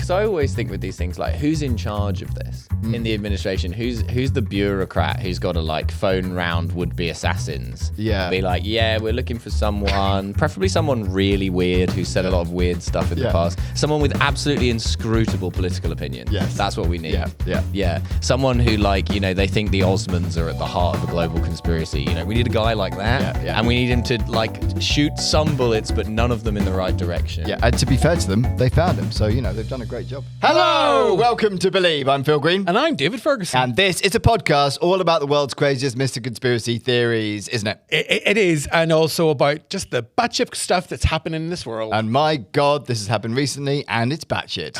because I always think with these things, like, who's in charge of this in the administration? Who's the bureaucrat who's got to, like, phone round would-be assassins? Yeah. Be like, yeah, we're looking for someone, preferably someone really weird who's said a lot of weird stuff in the past. Someone with absolutely inscrutable political opinion. Yes. That's what we need. Yeah. Someone who, like, you know, they think the Osmonds are at the heart of a global conspiracy. You know, we need a guy like that. Yeah. And we need him to, like, shoot some bullets, but none of them in the right direction. Yeah, and to be fair to them, they found him. So, you know, they've done a great job. Hello! Welcome to Believe. I'm Phil Green. And I'm David Ferguson. And this is a podcast all about the world's craziest mystical conspiracy theories, isn't it? It is, and also about just the batshit stuff that's happening in this world. And my God, this has happened recently, and it's batshit.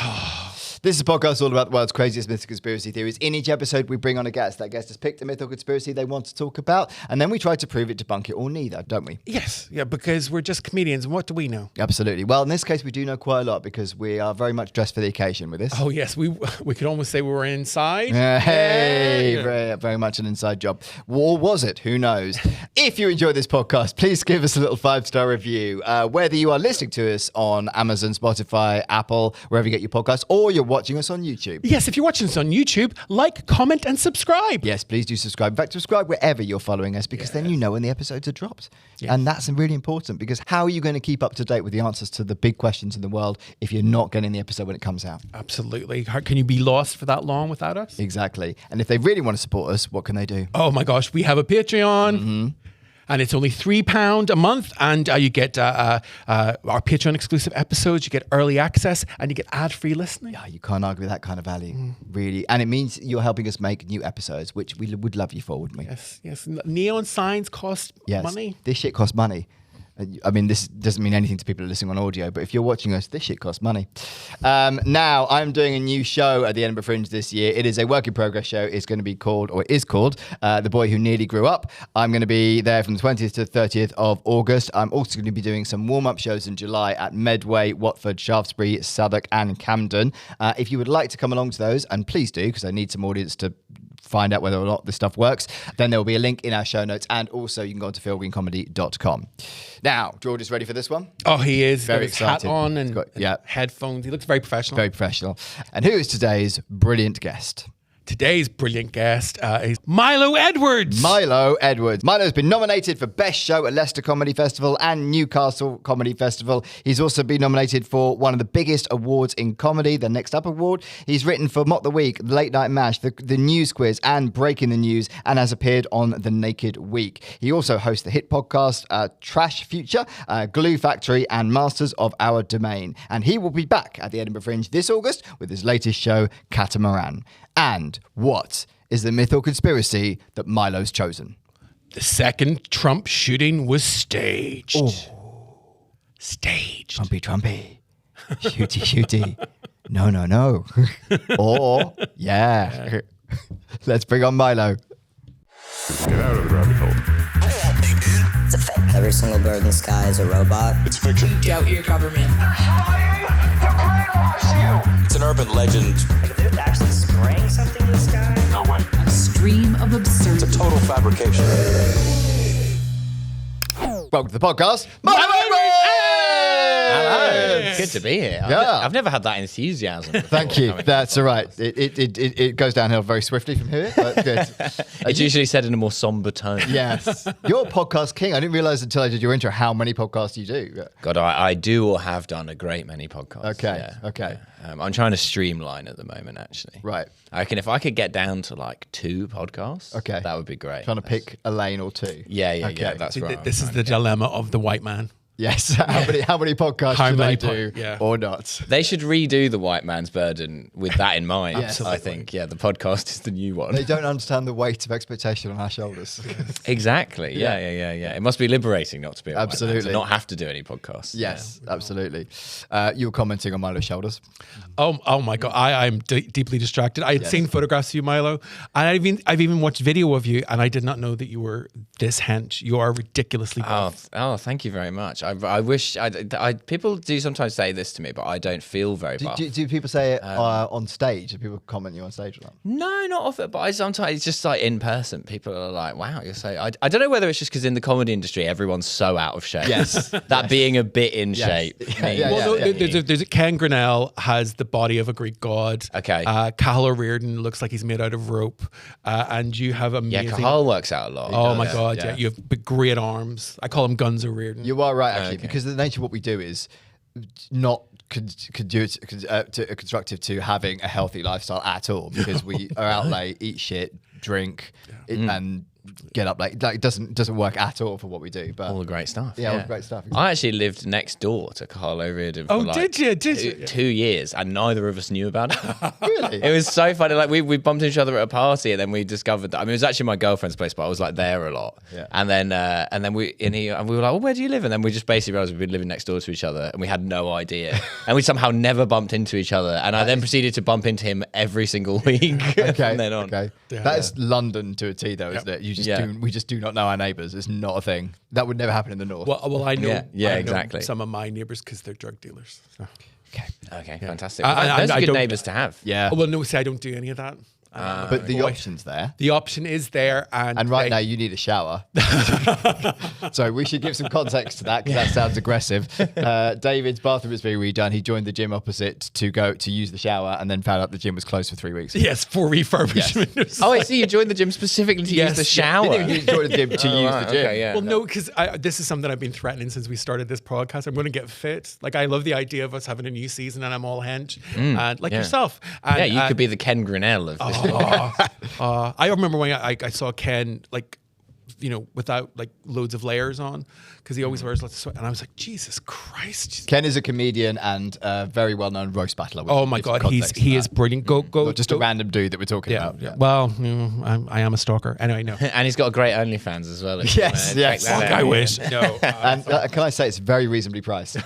This is a podcast all about the world's craziest mythical conspiracy theories. In each episode, we bring on a guest. That guest has picked a mythical conspiracy they want to talk about, and then we try to prove it, debunk it, or neither, don't we? Yes, yeah, because we're just comedians, and what do we know? Absolutely. Well, in this case, we do know quite a lot because we are very much dressed for the occasion with this. Oh, yes, we could almost say we were inside. Hey, very much an inside job. Or was it? Who knows? If you enjoy this podcast, please give us a little 5-star review. Whether you are listening to us on Amazon, Spotify, Apple, wherever you get your podcasts, or you're watching us on YouTube. Yes, if you're watching us on YouTube, like, comment, and subscribe. Yes, please do subscribe. In fact, subscribe wherever you're following us because then you know when the episodes are dropped. Yes. And that's really important because how are you going to keep up to date with the answers to the big questions in the world if you're not getting the episode when it comes out? Absolutely. How can you be lost for that long without us? Exactly. And if they really want to support us, what can they do? Oh my gosh, we have a Patreon. And it's only £3 a month, and you get our Patreon exclusive episodes, you get early access, and you get ad-free listening. Yeah, you can't argue with that kind of value, really. And it means you're helping us make new episodes, which we would love you for, wouldn't we? Yes. Neon signs cost money. This shit costs money. I mean, this doesn't mean anything to people listening on audio, but if you're watching us, this shit costs money. Now, I'm doing a new show at the Edinburgh Fringe this year. It is a work in progress show. It's going to be called, or is called, The Boy Who Nearly Grew Up. I'm going to be there from the 20th to 30th of August. I'm also going to be doing some warm-up shows in July at Medway, Watford, Shaftesbury, Southwark, and Camden. If you would like to come along to those, and please do, because I need some audience to find out whether or not this stuff works, then there will be a link in our show notes, and also you can go on to philgreencomedy.com. Now, George is ready for this one? Oh, he is. Very He's got his excited. hat on and headphones. He looks very professional. Very professional. And who is today's brilliant guest? Today's brilliant guest is Milo Edwards. Milo Edwards. Milo's been nominated for Best Show at Leicester Comedy Festival and Newcastle Comedy Festival. He's also been nominated for one of the biggest awards in comedy, the Next Up Award. He's written for Mock the Week, Late Night Mash, the News Quiz, and Breaking the News, and has appeared on The Naked Week. He also hosts the hit podcast Trash Future, Glue Factory, and Masters of Our Domain. And he will be back at the Edinburgh Fringe this August with his latest show, Catamaran. And what is the myth or conspiracy that Milo's chosen? The second Trump shooting was staged. Oh. Staged. Trumpy. Shooty. No. Or, yeah. Let's bring on Milo. Get out of the rabbit hole. It's a fake. Every single bird in the sky is a robot. It's fiction. Doubt your government. It's an urban legend. Like, if they're actually spraying something in the sky? No way. A stream of absurdity. It's a total fabrication. Welcome to the podcast, Milo Edwards! Hello. Good to be here. I've never had that enthusiasm. Thank you. That's all right. It goes downhill very swiftly from here, but good. It's usually said in a more somber tone. Yes. You're a podcast king. I didn't realize until I did your intro how many podcasts you do. God, I do or have done a great many podcasts. Okay. I'm trying to streamline at the moment, actually. Right. I reckon if I could get down to like 2 podcasts, Okay. that would be great. Trying to pick a lane or two. Yeah. That's See, right. this is the dilemma of the white man. Yes. How many podcasts How should many I do or not? They should redo The White Man's Burden with that in mind. Yes. I think, the podcast is the new one. They don't understand the weight of expectation on our shoulders. Exactly. Yeah. It must be liberating not to be a white man, Absolutely. to not have to do any podcasts. Yes, absolutely. You were commenting on Milo's shoulders. Oh my God, I'm deeply distracted. I had seen photographs of you, Milo, and I've even watched video of you, and I did not know that you were this hench. You are ridiculously buff. Oh, thank you very much. I wish. People do sometimes say this to me, but I don't feel very buff. Do people say it on stage? Do people comment you on stage or not? No, not often. But sometimes it's just like in person. People are like, "Wow, you're so." I don't know whether it's just because in the comedy industry everyone's so out of shape. Yes, that being a bit in shape. There's Ken Grinnell has the body of a Greek god. Okay. Cathal O'Riordan looks like he's made out of rope, and you have amazing. Yeah, Cathal works out a lot. Oh my god, yeah. You have great arms. I call him Guns O'Riordan. You are right, actually, because the nature of what we do is not constructive to having a healthy lifestyle at all, because we are out late, eat shit, drink, and get up late. Like, it doesn't work at all for what we do. But all the great stuff. Yeah, all the great stuff. Exactly. I actually lived next door to Cathal O'Riordan for did you? 2 years, and neither of us knew about it. Really? It was so funny. Like we bumped into each other at a party, and then we discovered that. I mean, it was actually my girlfriend's place, but I was like there a lot. Yeah. And then we were like, well, where do you live? And then we just basically realized we'd been living next door to each other, and we had no idea. And we somehow never bumped into each other. And I then proceeded to bump into him every single week. From then on. Okay. Yeah. That is London to a T, though, isn't it? We just do not know our neighbours. It's not a thing. That would never happen in the north. Well, I know. Yeah, I know exactly. some of my neighbours because they're drug dealers. So. Okay, fantastic. Well, those are good neighbours to have. Yeah. Well, no, see, I don't do any of that. But the option's there. The option is there, and right now you need a shower. So we should give some context to that, because that sounds aggressive. David's bathroom is being redone. He joined the gym opposite to use the shower, and then found out the gym was closed for 3 weeks. Yes, for refurbishment. Yes. I see. You joined the gym specifically to use the shower. Didn't even join the gym to use the gym. Okay, yeah. Well, no, because this is something I've been threatening since we started this podcast. I'm going to get fit. Like, I love the idea of us having a new season, and I'm all hench, and like yourself. And, you could be the Ken Grinnell of this. I remember when I saw Ken, like, without like loads of layers on, because he always wears lots of sweat, and I was like, Jesus Christ. Ken is a comedian and a very well-known roast battler. Oh my God, he is brilliant. Go. Not just a random dude that we're talking about. Yeah. Well, I am a stalker. Anyway, no. And he's got a great OnlyFans as well. Yes. Fuck, I wish. No. And can I say it's very reasonably priced?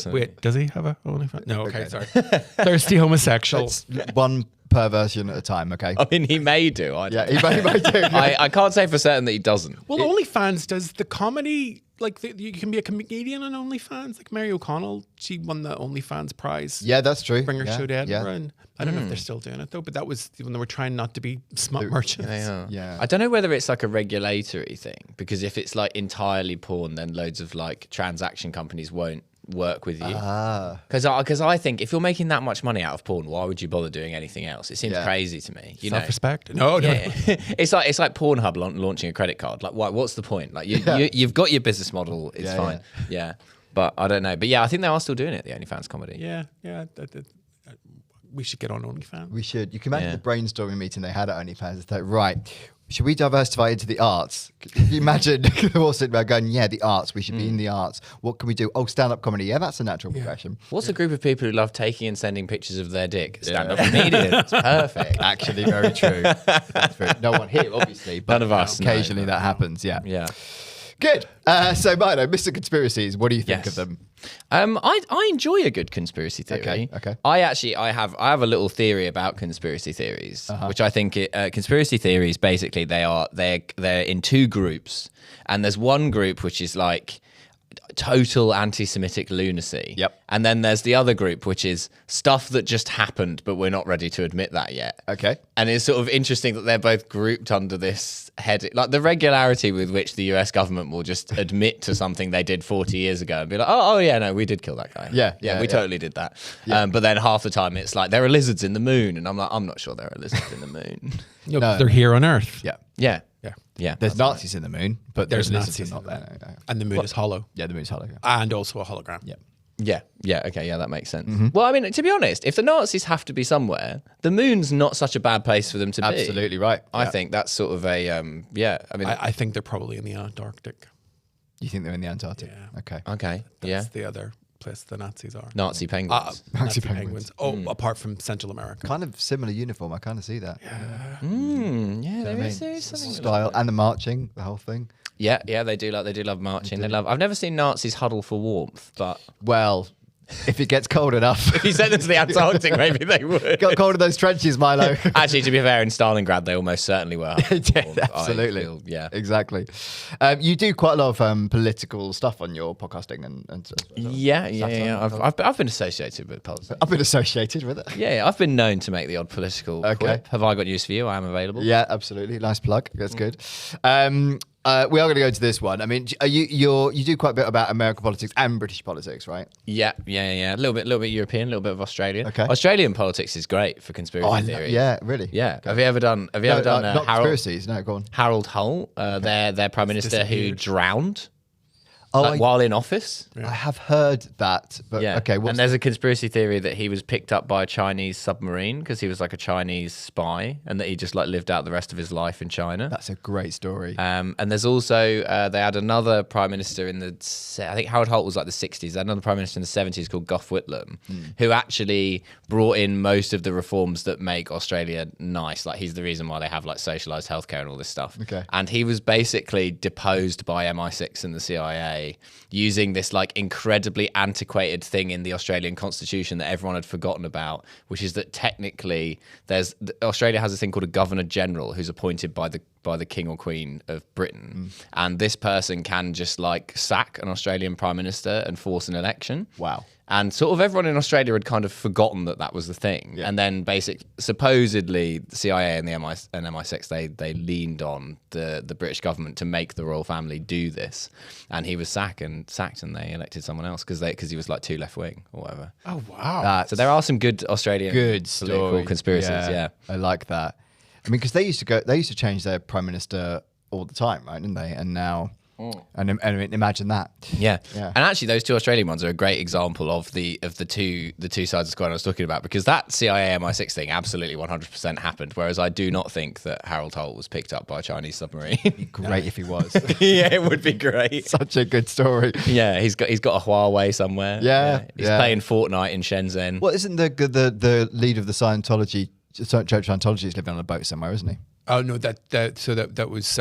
Wait, does he have a OnlyFans? No. Okay, sorry. Thirsty homosexual. It's one per version at a time. Okay. I mean, he may do. He may do. I can't say for certain that he doesn't. Well, OnlyFans does the comedy. Like, you can be a comedian on OnlyFans. Like Mary O'Connell, she won the OnlyFans prize. Yeah, that's true. Bring her show to Edinburgh. Yeah. And I don't know if they're still doing it, though, but that was when they were trying not to be smut merchants. Yeah. I don't know whether it's like a regulatory thing, because if it's like entirely porn, then loads of like transaction companies won't work with you. Because I think if you're making that much money out of porn, why would you bother doing anything else? It seems crazy to me. Self-respect? No. It's like Pornhub launching a credit card. Like, what's the point? Like, you've got your business model. It's fine. Yeah. But I don't know. But yeah, I think they are still doing it, the OnlyFans comedy. Yeah. We should get on OnlyFans. We should. You can imagine the brainstorming meeting they had at OnlyFans. It's like, right, should we diversify into the arts? Can you imagine them all sitting there going, the arts, we should be in the arts. What can we do? Oh, stand-up comedy. Yeah, that's a natural progression. What's a group of people who love taking and sending pictures of their dick? Stand-up comedian. It's perfect. Actually, very true. That's very, no one here, obviously. But none of us. Occasionally that happens, yeah. Good. So, Milo, Mr. Conspiracies, what do you think of them? I enjoy a good conspiracy theory. Okay. I have a little theory about conspiracy theories, which I think conspiracy theories basically they're in two groups, and there's one group which is like total anti-Semitic lunacy. Yep. And then there's the other group, which is stuff that just happened, but we're not ready to admit that yet. Okay. And it's sort of interesting that they're both grouped under this head, like the regularity with which the US government will just admit to something they did 40 years ago and be like, oh yeah, no, we did kill that guy. Yeah, we totally did that. Yeah. But then half the time it's like, there are lizards in the moon. And I'm like, I'm not sure there are lizards in the moon. No, they're here on Earth. Yeah. There's Nazis in the moon, but there's Nazis not there. No. And the moon is hollow. Yeah, the moon's hollow. And also a hologram. Yeah. Okay, that makes sense. Well, I mean, to be honest, if the Nazis have to be somewhere, the moon's not such a bad place for them to be. Absolutely right. I think that's sort of a, I mean... I think they're probably in the Antarctic. You think they're in the Antarctic? Yeah. Okay, That's the other place the Nazis are. Nazi penguins. Nazi penguins. Oh, apart from Central America. Kind of similar uniform. I kind of see that. There is something style and the marching, the whole thing. Yeah, they do love marching. I've never seen Nazis huddle for warmth, but well, If it gets cold enough. If you sent them to the Antarctic, maybe they would. Got cold in those trenches, Milo. Actually, to be fair, in Stalingrad, they almost certainly were. Absolutely. Yeah. Exactly. You do quite a lot of political stuff on your podcasting and Yeah. I've been associated with politics. I've been associated with it. Yeah, I've been known to make the odd political quip. Have I got news for you? I am available. Yeah, absolutely. Nice plug. That's good. We are going to go to this one. I mean, you do quite a bit about American politics and British politics, right? Yeah. A little bit European, a little bit of Australia. Okay. Australian politics is great for conspiracy theories. Yeah, really. Yeah. Okay. Have you ever done not Harold? conspiracies. No, go on. Harold Holt, their prime minister who disappeared. drowned Oh, while in office. I have heard that. But Yeah. okay. And there's a conspiracy theory that he was picked up by a Chinese submarine because he was like a Chinese spy, and that he just like lived out the rest of his life in China. That's a great story. And there's also they had another prime minister in I think Harold Holt was like the 60s. They had another prime minister in the 70s called Gough Whitlam, who actually brought in most of the reforms that make Australia nice. Like he's the reason why they have like socialised healthcare and all this stuff. Okay. And he was basically deposed by MI6 and the CIA using this like incredibly antiquated thing in the Australian constitution that everyone had forgotten about, which is that technically Australia has a thing called a Governor General who's appointed by the King or Queen of Britain, and this person can just like sack an Australian Prime Minister and force an election. Wow. And sort of everyone in Australia had kind of forgotten that was the thing. Yeah. And then supposedly the CIA and the MI6, they leaned on the British government to make the royal family do this. And he was sacked and they elected someone else because he was like too left wing or whatever. Oh, wow. So there are some good Australian political story. conspiracies. Yeah. I like that. I mean, because they used to change their prime minister all the time, right? Didn't they? And now, and imagine that. Yeah. Yeah. And actually, those two Australian ones are a great example of the two sides of the squad I was talking about, because that CIA MI6 thing absolutely 100% happened. Whereas I do not think that Harold Holt was picked up by a Chinese submarine. Great if he was. Yeah, it would be great. Such a good story. Yeah, he's got a Huawei somewhere. Yeah, He's yeah. playing Fortnite in Shenzhen. Well, isn't the lead of the Church of Scientology is living on a boat somewhere, isn't he? Oh no, that was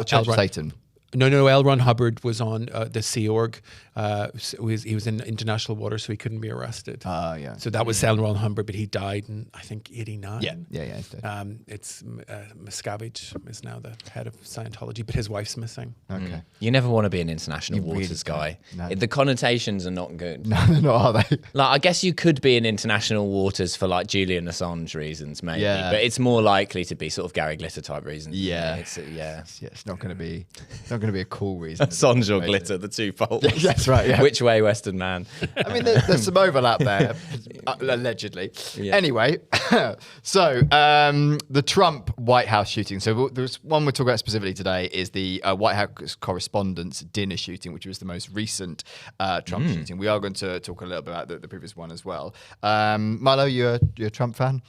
Church of Satan. No, L. Ron Hubbard was on the Sea Org. He was in international water, so he couldn't be arrested. Yeah. So that was L. Ron Hubbard, but he died in, I think, 89. Yeah. He's dead. It's Miscavige is now the head of Scientology, but his wife's missing. Okay. You never want to be an international really waters guy. don't. No. The connotations are not good. No, they're not, are they? Like, I guess you could be in international waters for like Julian Assange reasons, maybe, Yeah. but it's more likely to be sort of Gary Glitter type reasons. Yeah. It's It's not going to be a cool reason. Assange or Glitter, the two poles. That's right. Yeah. Which way, Western man? I mean, there's some overlap there, allegedly. Yeah. Anyway, so the Trump White House shooting. So there's one we're talking about specifically today is the White House Correspondents' Dinner shooting, which was the most recent Trump shooting. We are going to talk a little bit about the previous one as well. Milo, you're a Trump fan?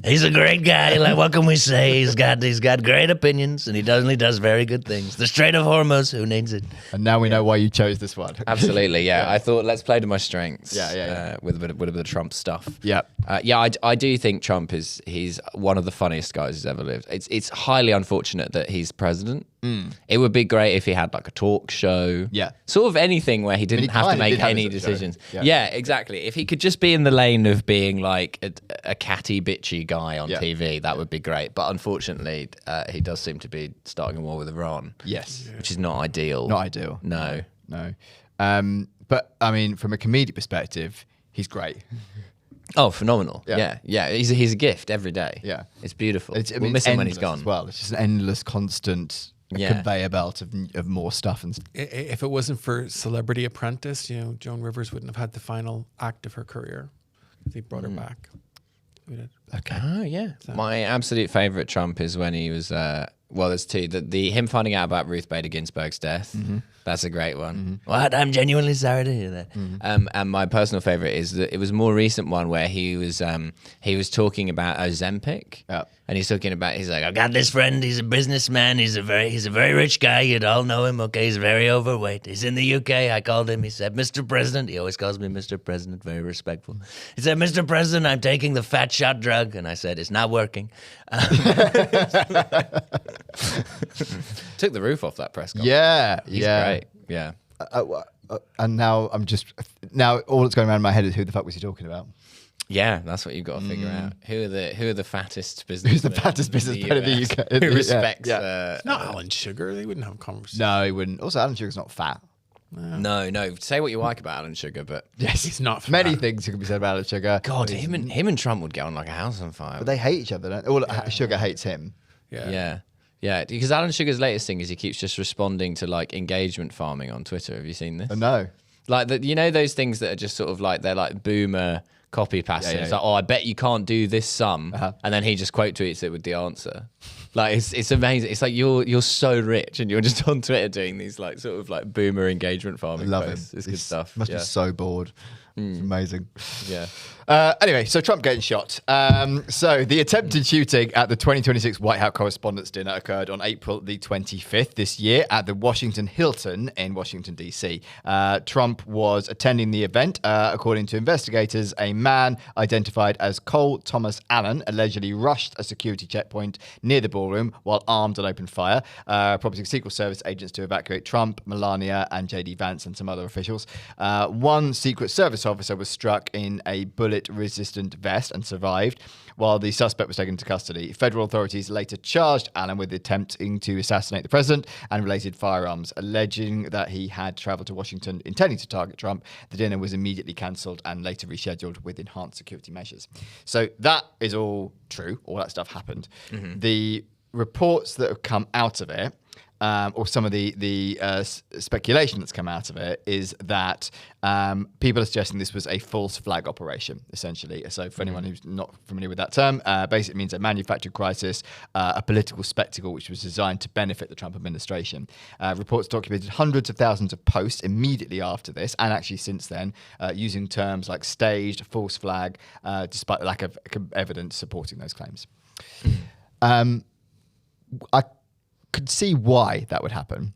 He's a great guy. Like, what can we say? He's got great opinions, and he does very good things. The Strait of Hormuz, who needs it? And now we know why you chose this one. Absolutely, yeah. I thought let's play to my strengths. Yeah. With a bit of Trump stuff. Yeah. I do think Trump he's one of the funniest guys who's ever lived. It's highly unfortunate that he's president. It would be great if he had like a talk show. Yeah. Sort of anything where he didn't have to kinda make did have any his own show. decisions. Yeah. Yeah, exactly. If he could just be in the lane of being like a catty, bitchy guy on Yeah. TV, that would be great. But unfortunately, he does seem to be starting a war with Iran. Yes. Which is not ideal. Not ideal. No. But I mean, from a comedic perspective, he's great. Oh, phenomenal. Yeah. Yeah. He's a gift every day. Yeah. It's beautiful. It's We'll miss him when he's endless gone. as well. It's just an endless, constant conveyor belt of more stuff. And If it wasn't for Celebrity Apprentice, Joan Rivers wouldn't have had the final act of her career. They brought her back. We did. okay. Oh, yeah. My absolute favourite Trump is when he was... there's two. Him finding out about Ruth Bader Ginsburg's death. That's a great one. What? I'm genuinely sorry to hear that. And my personal favourite is that it was a more recent one where he was talking about Ozempic. Yeah. And he's talking about, he's like, I got this friend. He's a businessman. He's a very rich guy. You'd all know him. Okay, he's very overweight. He's in the UK. I called him. He said, Mr. President. He always calls me Mr. President. Very respectful. He said, Mr. President, I'm taking the fat shot drug. And I said, it's not working. took the roof off that press conference. Yeah. He's yeah. great. Yeah. and now all that's going around in my head is who the fuck was he talking about? Yeah, that's what you've got to figure out. Who are the fattest businessmen? Who's the fattest businessman in the UK? Who respects? Not Alan Sugar. They wouldn't have a conversation. No, he wouldn't. Also, Alan Sugar's not fat. No. Say what you like about Alan Sugar, but Yes, He's not fat. Many things can be said about Alan Sugar. God, him and Trump would get on like a house on fire. But they hate each other. Sugar hates him. Yeah, because Alan Sugar's latest thing is he keeps just responding to like engagement farming on Twitter. Have you seen this? No. Like those things that are just sort of like they're like boomer copy pasting. Yeah. It's like, I bet you can't do this sum, and then he just quote tweets it with the answer. Like it's amazing. It's like you're so rich and you're just on Twitter doing these like sort of like boomer engagement farming Love posts. him. It's good stuff. Must be so bored. It's amazing. Yeah. Anyway, so Trump getting shot. So the attempted shooting at the 2026 White House Correspondents' Dinner occurred on April the 25th this year at the Washington Hilton in Washington, D.C. Trump was attending the event. According to investigators, a man identified as Cole Thomas Allen allegedly rushed a security checkpoint near the ballroom while armed and opened fire, prompting Secret Service agents to evacuate Trump, Melania, and J.D. Vance and some other officials. One Secret Service officer was struck in a bullet-resistant vest and survived, while the suspect was taken into custody. Federal authorities later charged Allen with attempting to assassinate the president and related firearms, alleging that he had traveled to Washington intending to target Trump. The dinner was immediately cancelled and later rescheduled with enhanced security measures. So that is all true. All that stuff happened. The reports that have come out of it, or some of the speculation that's come out of it, is that people are suggesting this was a false flag operation, essentially. So for anyone who's not familiar with that term, basically means a manufactured crisis, a political spectacle which was designed to benefit the Trump administration. Reports documented hundreds of thousands of posts immediately after this, and actually since then, using terms like staged, false flag, despite the lack of evidence supporting those claims. I could see why that would happen.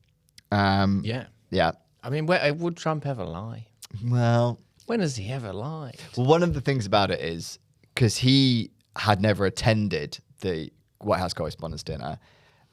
Yeah. Yeah. I mean, would Trump ever lie? Well, When has he ever lied? one of the things about it is because he had never attended the White House Correspondents' Dinner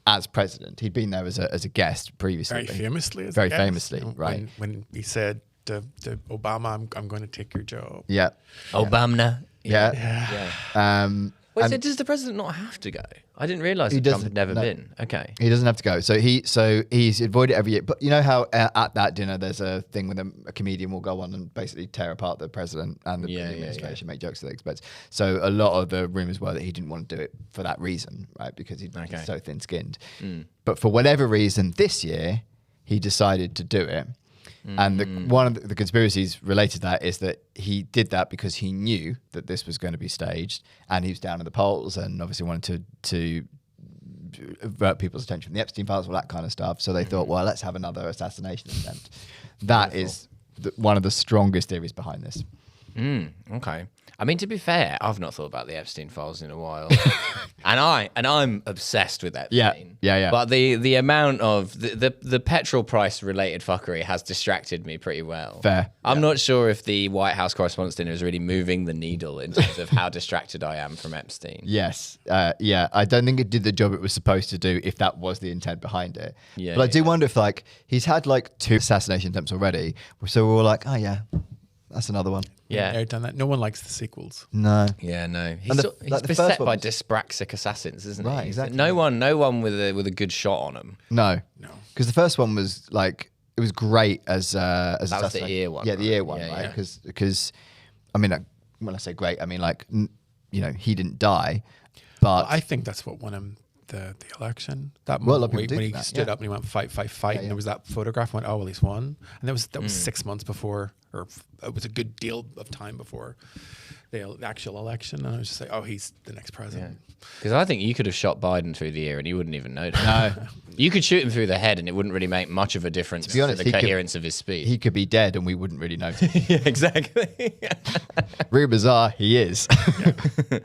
as president. He'd been there as a guest previously. Very famously. Very famously, right. When he said to Obama, I'm going to take your job. Yeah. Obama. Yeah. Wait, so does the president not have to go? I didn't realise that Trump had never been. Okay. He doesn't have to go. So he's avoided every year. But you know how at that dinner there's a thing when a comedian will go on and basically tear apart the president and the administration, make jokes at the expense. So a lot of the rumours were that he didn't want to do it for that reason, right? Because he's so thin-skinned. But for whatever reason, this year he decided to do it. And one of the conspiracies related to that is that he did that because he knew that this was going to be staged, and he was down in the polls and obviously wanted to avert people's attention from the Epstein files, all that kind of stuff. So they thought, well, let's have another assassination attempt. That is one of the strongest theories behind this. Okay. I mean, to be fair, I've not thought about the Epstein files in a while, and I'm obsessed with Epstein. Yeah. But the amount of the petrol price related fuckery has distracted me pretty well. Fair. I'm not sure if the White House Correspondents' Dinner is really moving the needle in terms of how distracted I am from Epstein. Yes. I don't think it did the job it was supposed to do if that was the intent behind it. Yeah, but I do wonder if he's had 2 assassination attempts already, so we're all like, oh yeah, that's another one. Yeah. They've done that. No one likes the sequels. No. Yeah, no. He's, And the he's first beset one by was- dyspraxic assassins, isn't he? Right, exactly. No one with a good shot on him. No. Because the first one was it was great as That was the assassination. ear one. Yeah, the right? ear one, Yeah, right? Because I mean, when I say great, I mean he didn't die, but I think that's what won him the election. That Well, a lot moment of people when do he that, stood yeah. up and he went fight, and there was that photograph. Went, oh well, he's won, and that was 6 months before, or it was a good deal of time before the actual election. And I was just like, oh, he's the next president. Because I think you could have shot Biden through the ear and he wouldn't even notice. No. You could shoot him through the head and it wouldn't really make much of a difference to, be honest, the coherence of his speech. he could be dead and we wouldn't really notice. Yeah, exactly. Rumors are he is.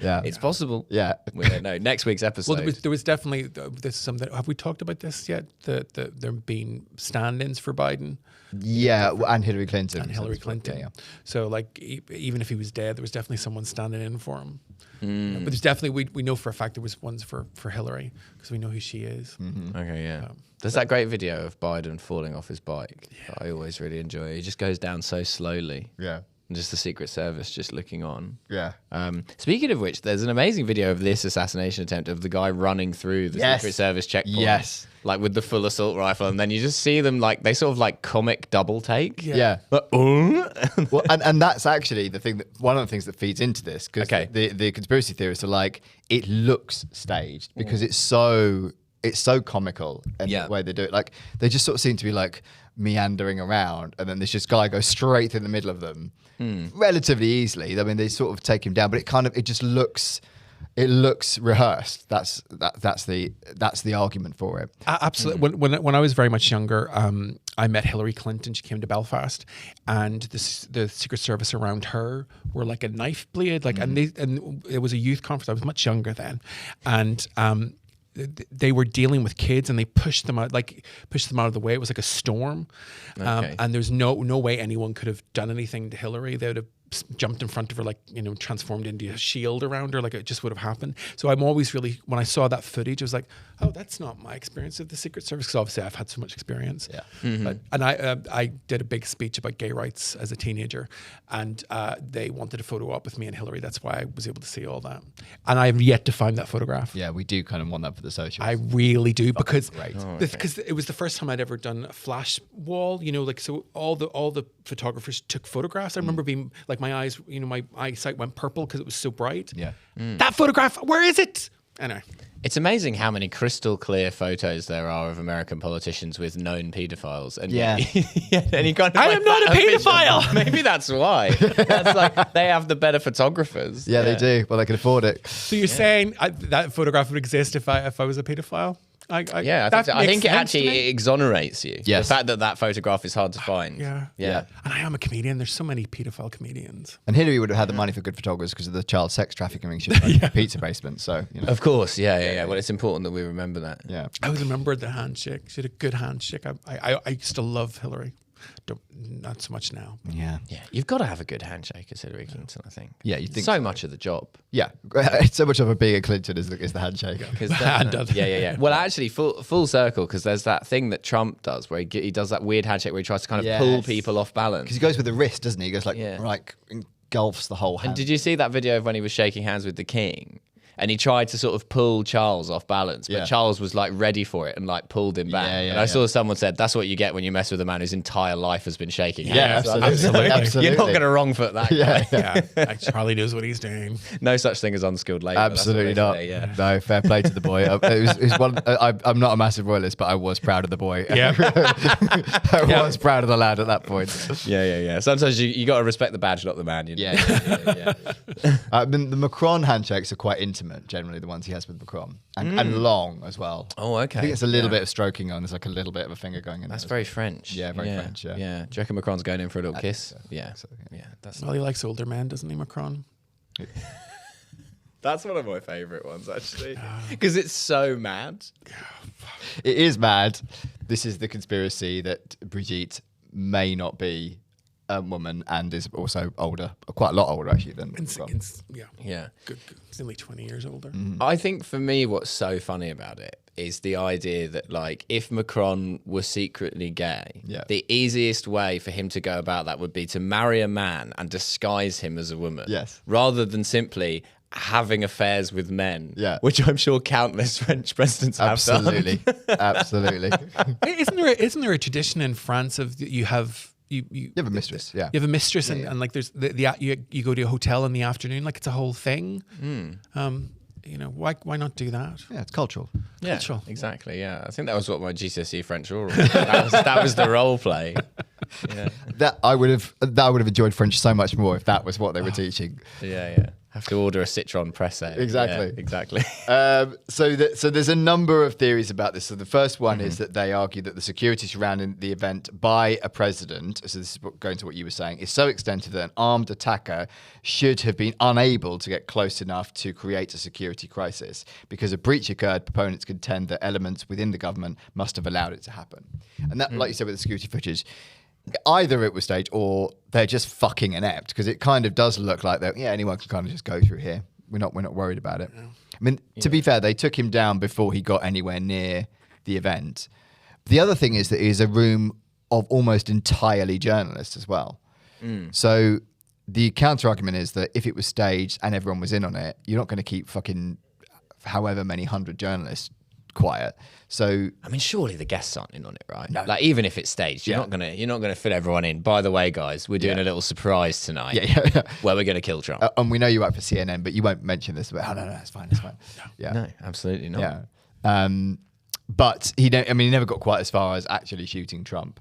Yeah. It's possible. Yeah. We don't know. Next week's episode. Well, there was definitely there's some that, have we talked about this yet? There being stand-ins for Biden. Yeah, and Hillary Clinton. And Hillary Hillary Clinton. yeah. So like even if he was dead, there was definitely someone standing in for him. But there's definitely we know for a fact there was ones for Hillary because we know who she is. Okay, yeah. There's that great video of Biden falling off his bike. That I always really enjoy. He just goes down so slowly. Yeah. And just the Secret Service just looking on. Yeah. Speaking of which, there's an amazing video of this assassination attempt of the guy running through the Secret Service checkpoint. Yes. Like with the full assault rifle. And then you just see them like, they sort of like comic double take. Yeah. But, Well, and that's actually the thing that one of the things that feeds into this because Okay. the conspiracy theorists are like, it looks staged because it's so comical in the way they do it. Like they just sort of seem to be like meandering around, and then this guy goes straight through the middle of them relatively easily. I mean, they sort of take him down, but it just looks rehearsed. That's the argument for it. Absolutely. When I was very much younger, I met Hillary Clinton. She came to Belfast, and the Secret Service around her were like a knife blade. Like, and it was a youth conference. I was much younger then, and they were dealing with kids, and they pushed them out of the way. It was like a storm, and there's no way anyone could have done anything to Hillary. They would have jumped in front of her, like, transformed into a shield around her, like it just would have happened. So I'm always really, when I saw that footage, I was like, oh, that's not my experience of the Secret Service, because obviously I've had so much experience. Yeah. And I did a big speech about gay rights as a teenager, and they wanted a photo op with me and Hillary. That's why I was able to see all that. And I have yet to find that photograph. Yeah, we do kind of want that for the socials. I really do, because great. it was the first time I'd ever done a flash wall. So all the photographers took photographs. I remember being like, my eyes, my eyesight went purple because it was so bright. Yeah. That photograph, where is it? Anyway. It's amazing how many crystal clear photos there are of American politicians with known paedophiles. And Yeah. and you kind of I am not a paedophile. Maybe that's why. That's like they have the better photographers. Yeah, they do. Well, they can afford it. So you're saying that photograph would exist if I was a paedophile? I think it actually exonerates you. Yes. The fact that photograph is hard to find. Yeah. Yeah. And I am a comedian. There's so many paedophile comedians. And Hillary would have had the money for good photographers because of the child sex trafficking ring she was in the pizza basement. So, Of course, yeah. Well, it's important that we remember that. Yeah. I always remembered the handshake. She had a good handshake. I used to love Hillary. Not so much now. Yeah. Yeah, you've got to have a good handshake as Hillary Clinton, I think. Yeah, you think so much of the job. Yeah. So much of a being a Clinton is the handshake. Yeah. Well, actually, full circle, because there's that thing that Trump does where he does that weird handshake where he tries to kind of pull people off balance. Because he goes with the wrist, doesn't he? He goes like engulfs the whole hand. And did you see that video of when he was shaking hands with the king? And he tried to sort of pull Charles off balance, but Charles was like ready for it and like pulled him back. And I saw someone said, that's what you get when you mess with a man whose entire life has been shaking hands. Yeah, absolutely. You're not going to wrong foot that guy. Yeah. Like Charlie knows what he's doing. No such thing as unskilled labor. Absolutely not. Say, yeah. No, fair play to the boy. It was one. I'm not a massive royalist, but I was proud of the boy. Yeah. I was proud of the lad at that point. Yeah. Sometimes you got to respect the badge, not the man. Yeah. The Macron handshakes are quite intimate, generally, the ones he has with Macron. And long as well. Oh, okay. I think it's a little bit of stroking on. There's like a little bit of a finger going in. That's there. very French. Yeah, very French, yeah. Do you reckon Macron's going in for a little kiss? Yeah. That's Well, he likes older men, doesn't he, Macron? That's one of my favourite ones, actually, because it's so mad. It is mad. This is the conspiracy that Brigitte may not be a woman and is also older, quite a lot older actually than Macron. Yeah. Good. He's only 20 years older. I think for me, what's so funny about it is the idea that, like, if Macron was secretly gay, the easiest way for him to go about that would be to marry a man and disguise him as a woman. Yes. Rather than simply having affairs with men, which I'm sure countless French presidents have done. Absolutely. Isn't there a tradition in France of you have a mistress, You have a mistress, and like there's you go to a hotel in the afternoon, like it's a whole thing. Why not do that? Yeah, it's cultural. Yeah, cultural. Exactly. Yeah, I think that was what my GCSE French oral was. that was the role play. Yeah. That I would have enjoyed French so much more if that was what they were teaching. Yeah. Have to order a citron pressé. Exactly. Yeah, exactly. So there's a number of theories about this. So the first one is that they argue that the security surrounding the event by a president, so this is going to what you were saying, is so extensive that an armed attacker should have been unable to get close enough to create a security crisis. Because a breach occurred, proponents contend that elements within the government must have allowed it to happen. And that, like you said with the security footage, either it was staged or they're just fucking inept, because it kind of does look like that. Yeah, anyone can kind of just go through here. We're not worried about it. I mean, to be fair, they took him down before he got anywhere near the event. The other thing is that it is a room of almost entirely journalists as well. So the counter argument is that if it was staged and everyone was in on it, you're not going to keep fucking however many 100 journalists quiet. So I mean, surely the guests aren't in on it, right? No. Like, even if it's staged, you're not gonna fit everyone in. By the way, guys, we're doing a little surprise tonight. Where we're gonna kill Trump. and we know you work for CNN, but you won't mention this. But no, it's fine. Yeah, No, absolutely not. yeah. But he never got quite as far as actually shooting Trump.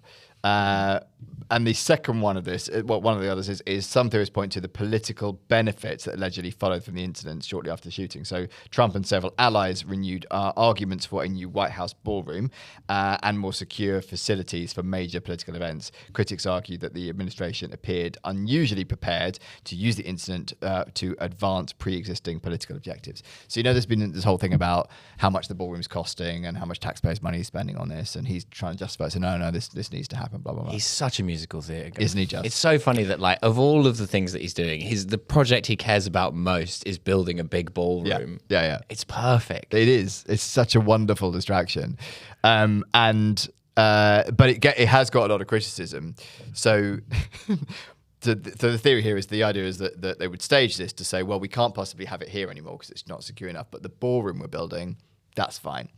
And the second one of this, one of the others is some theorists point to the political benefits that allegedly followed from the incidents shortly after the shooting. So Trump and several allies renewed arguments for a new White House ballroom and more secure facilities for major political events. Critics argue that the administration appeared unusually prepared to use the incident to advance pre-existing political objectives. So, there's been this whole thing about how much the ballroom's costing and how much taxpayers' money is spending on this, and he's trying to justify it. So no, this needs to happen, blah, blah, blah. He's such a musical theatre guy. Isn't he just? It's so funny that, like, of all of the things that he's doing, the project he cares about most is building a big ballroom. Yeah. It's perfect. It is. It's such a wonderful distraction. But it has got a lot of criticism. So the theory here is the idea is that they would stage this to say, well, we can't possibly have it here anymore because it's not secure enough. But the ballroom we're building, that's fine.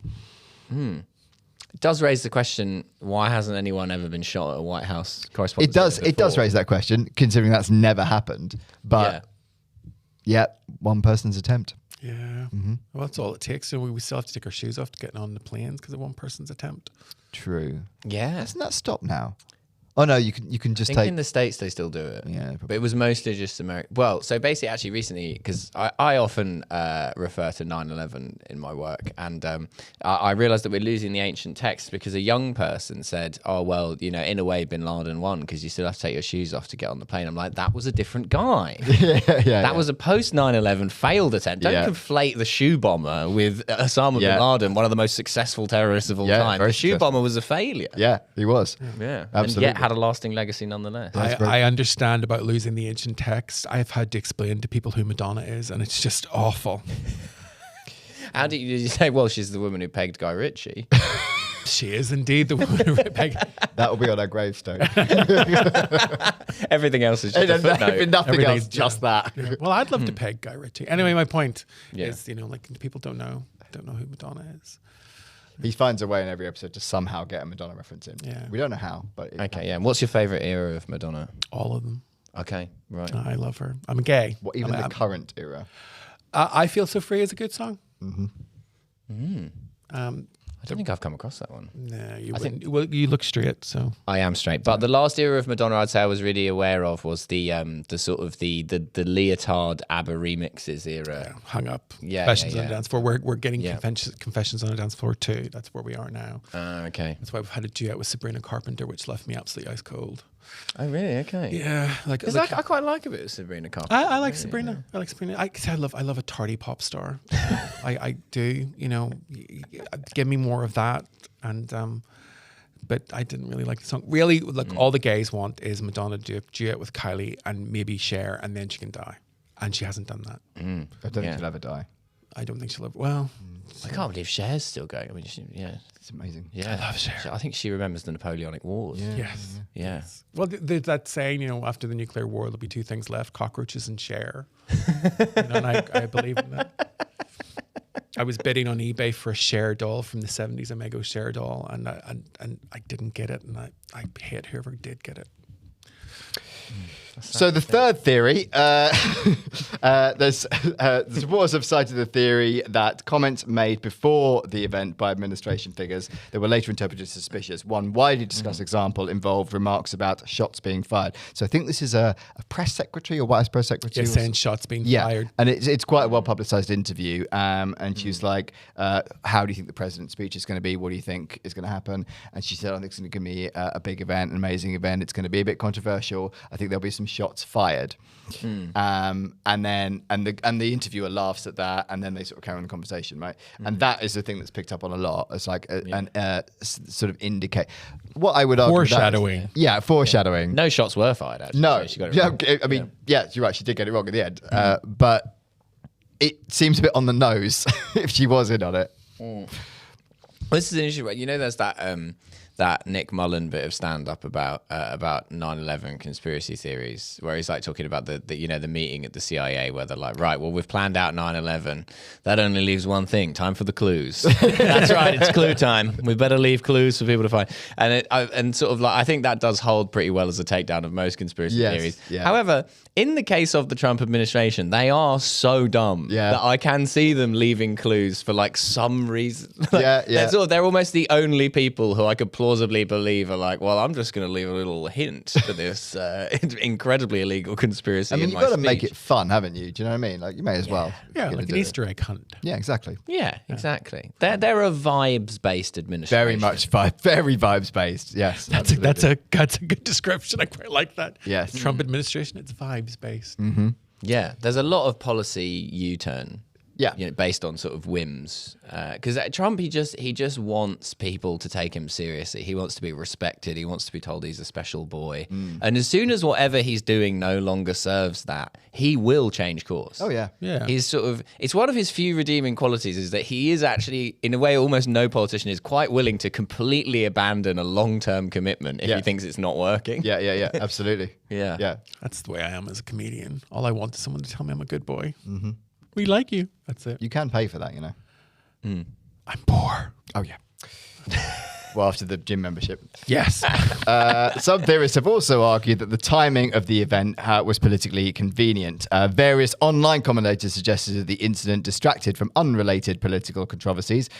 It does raise the question: why hasn't anyone ever been shot at a White House correspondence? It does raise that question, considering that's never happened. But yeah, one person's attempt. Yeah. Well, that's all it takes. So we still have to take our shoes off to get on the planes because of one person's attempt. True. Yeah. Hasn't that stopped now? Oh no, you can just I think take. in the States they still do it. Yeah, but it was mostly just American. Well, so basically, actually, recently, because I often refer to 9/11 in my work, and I realised that we're losing the ancient text because a young person said, "Oh well, in a way, Bin Laden won because you still have to take your shoes off to get on the plane." I'm like, that was a different guy. That was a post 9/11 failed attempt. Don't conflate the shoe bomber with Osama bin Laden, one of the most successful terrorists of all time. The shoe bomber was a failure. Yeah, he was. Yeah, absolutely. And yet had a lasting legacy nonetheless. I understand about losing the ancient text. I've had to explain to people who Madonna is, and it's just awful. How did you say? Well, she's the woman who pegged Guy Ritchie. She is indeed the woman who pegged. That will be on our gravestone. Everything else is just a footnote. Nothing else, just that. Yeah. Well, I'd love to peg Guy Ritchie. Anyway, my point is, people don't know who Madonna is. He finds a way in every episode to somehow get a Madonna reference in. Yeah. We don't know how, but Okay, yeah. What's your favourite era of Madonna? All of them. Okay, right. I love her. I'm gay. What, even the current era? I Feel So Free is a good song. I don't think I've come across that one. No, you wouldn't. Well, you look straight, so. I am straight. But the last era of Madonna I'd say I was really aware of was the sort of the leotard ABBA remixes era. Hung up. Yeah, Confessions yeah, on yeah. the dance floor. We're getting confessions on the dance floor too. That's where we are now. Okay. That's why we've had a duet with Sabrina Carpenter, which left me absolutely ice cold. Oh, really? Okay. Yeah, I quite like a bit of Sabrina Carpenter. I like Sabrina. Yeah. I like Sabrina. I love a tardy pop star. I do. Give me more of that. And but I didn't really like the song. Really, all the gays want is Madonna do a duet with Kylie and maybe Cher, and then she can die. And she hasn't done that. I don't think she'll ever die. I don't think she'll ever. Well, I can't believe Cher's still going. I mean, it's amazing. Yeah, I love Cher. I think she remembers the Napoleonic Wars. Yeah. Yes. Yeah. Well, there's that saying, after the nuclear war, there'll be two things left: cockroaches and Cher. And I believe in that. I was bidding on eBay for a Cher doll from the 70s, a Mego Cher doll, and I didn't get it, and I hate whoever did get it. So the third theory, the supporters have cited the theory that comments made before the event by administration figures that were later interpreted as suspicious. One widely discussed example involved remarks about shots being fired. So I think this is a press secretary or White House press secretary. Yeah, saying shots being fired. And it's quite a well-publicized interview. And she was like, how do you think the president's speech is going to be? What do you think is going to happen? And she said, I think it's going to be a big event, an amazing event. It's going to be a bit controversial. I think there'll be some some shots fired. And the interviewer laughs at that, and then they sort of carry on the conversation, right? And that is the thing that's picked up on a lot. It's like sort of indicate what I would argue. Foreshadowing. Foreshadowing. No shots were fired, actually. No, so she got it wrong. I mean, you're right. She did get it wrong at the end, but it seems a bit on the nose if she was in on it. This is an issue. You know, there's that Nick Mullen bit of stand-up about 9/11 conspiracy theories, where he's like talking about the meeting at the CIA where they're like, right, well, we've planned out 9/11. That only leaves one thing: time for the clues. That's right, it's clue time. We better leave clues for people to find. And sort of like, I think that does hold pretty well as a takedown of most conspiracy theories. Yeah. However, in the case of the Trump administration, they are so dumb that I can see them leaving clues for like some reason. They're almost the only people who I could plausibly believe are like, well, I'm just going to leave a little hint for this incredibly illegal conspiracy. I mean, you've got to make it fun, haven't you? Do you know what I mean? Like, you may as well. Yeah, like an Easter egg hunt. Yeah, exactly. Yeah, exactly. They're a vibes-based administration. Very much very vibes-based. Yes, That's a good description. I quite like that. Yes. Trump administration, it's vibes-based. Yeah, there's a lot of policy U-turn. Yeah. Based on sort of whims, because Trump he just wants people to take him seriously. He wants to be respected. He wants to be told he's a special boy. And as soon as whatever he's doing no longer serves that, he will change course. Oh yeah. He's it's one of his few redeeming qualities is that he is actually, in a way, almost no politician is quite willing to completely abandon a long-term commitment if he thinks it's not working. Yeah. Absolutely. Yeah. That's the way I am as a comedian. All I want is someone to tell me I'm a good boy. We like you. That's it. You can pay for that, you know. I'm poor. Oh yeah. Well, after the gym membership. Yes. Some theorists have also argued that the timing of the event was politically convenient. Various online commentators suggested that the incident distracted from unrelated political controversies,